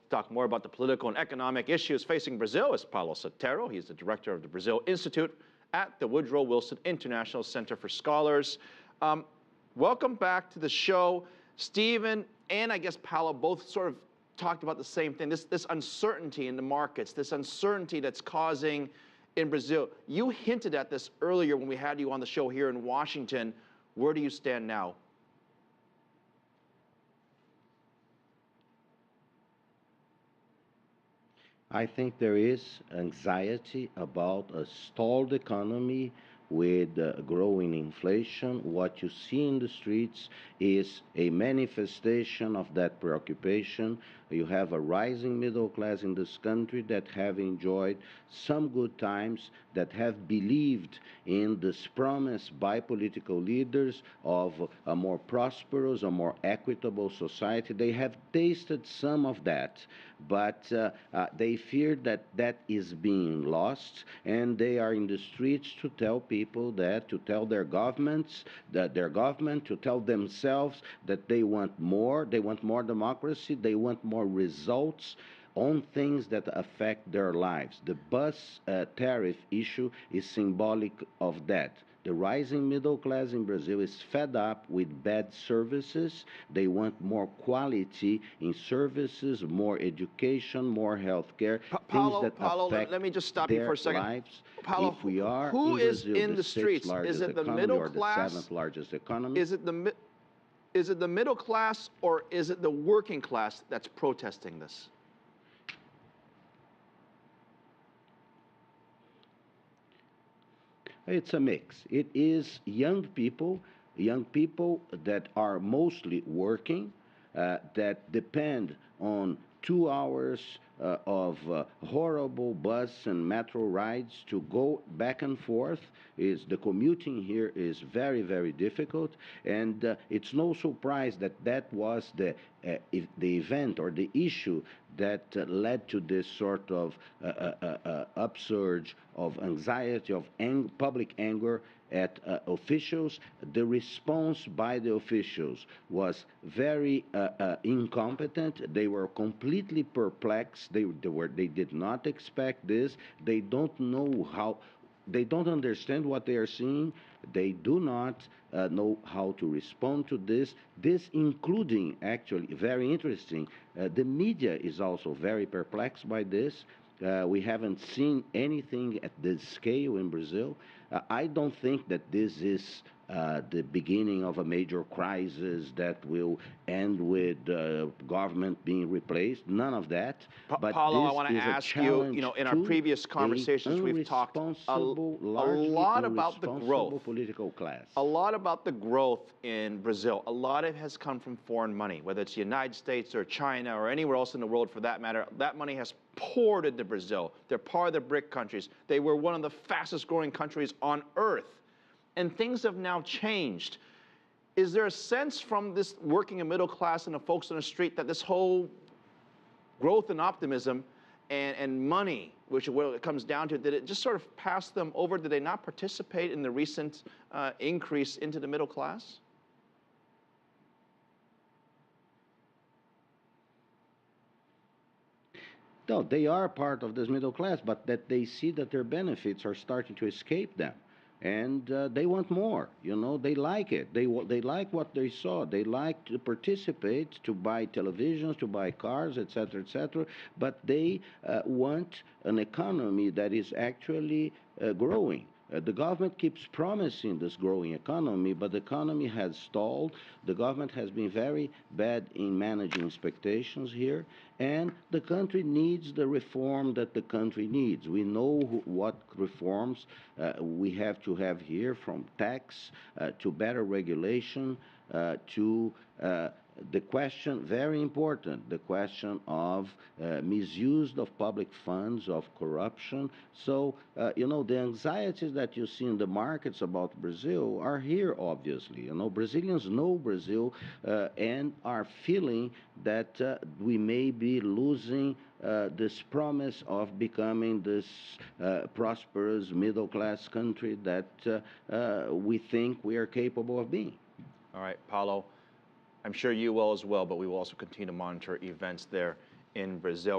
talk more about the political and economic issues facing Brazil is Paulo Sotero. He's the director of the Brazil Institute at the Woodrow Wilson International Center for Scholars. Welcome back to the show. Stephen and I guess Paulo both sort of talked about the same thing, this uncertainty in the markets, this uncertainty that's causing in Brazil. You hinted at this earlier when we had you on the show here in Washington. Where do you stand now? I think there is anxiety about a stalled economy with growing inflation. What you see in the streets is a manifestation of that preoccupation. You have a rising middle class in this country that have enjoyed some good times, that have believed in this promise by political leaders of a more prosperous, a more equitable society. They have tasted some of that, but they fear that that is being lost, and they are in the streets to tell people that, to tell their governments, that their government, to tell themselves that they want more democracy, they want more results on things that affect their lives. The bus tariff issue is symbolic of that. The rising middle class in Brazil is fed up with bad services. They want more quality in services, more education, more health care, things that affect let me just stop you for a second. lives. Paulo, if we are who in is Brazil in the streets? Is it the middle class? The 7th largest economy. Is it the middle class, or is it the working class that's protesting this? It's a mix. It is young people that are mostly working, that depend on 2 hours of horrible bus and metro rides to go back and forth. The commuting here is very, very difficult, and it's no surprise that that was the event or the issue that led to this sort of upsurge of anxiety, of public anger at officials. The response by the officials was very incompetent. They were completely perplexed. They did not expect this. They don't know how. They don't understand what they are seeing. They do not know how to respond to this. This including, actually, very interesting, the media is also very perplexed by this. We haven't seen anything at this scale in Brazil. I don't think that this is the beginning of a major crisis that will end with government being replaced. None of that. But Paulo, I want to ask you, in our previous conversations, we've talked a lot about the growth. Political class. A lot about the growth in Brazil. A lot of it has come from foreign money, whether it's the United States or China or anywhere else in the world for that matter. That money has poured into Brazil. They're part of the BRIC countries. They were one of the fastest growing countries on earth. And things have now changed. Is there a sense from this working and middle class and the folks on the street that this whole growth and optimism and money, which is what it comes down to, did it just sort of pass them over? Did they not participate in the recent increase into the middle class? No, they are part of this middle class, but that they see that their benefits are starting to escape them. And they want more. They like it. They like what they saw. They like to participate, to buy televisions, to buy cars, etc., etc. But they want an economy that is actually growing. The government keeps promising this growing economy, but the economy has stalled. The government has been very bad in managing expectations here, and the country needs the reform that the country needs. We know what reforms we have to have here, from tax to better regulation to the question, very important, the question of misuse of public funds, of corruption. So, the anxieties that you see in the markets about Brazil are here, obviously. Brazilians know Brazil and are feeling that we may be losing this promise of becoming this prosperous middle-class country that we think we are capable of being. All right, Paulo. I'm sure you will as well, but we will also continue to monitor events there in Brazil.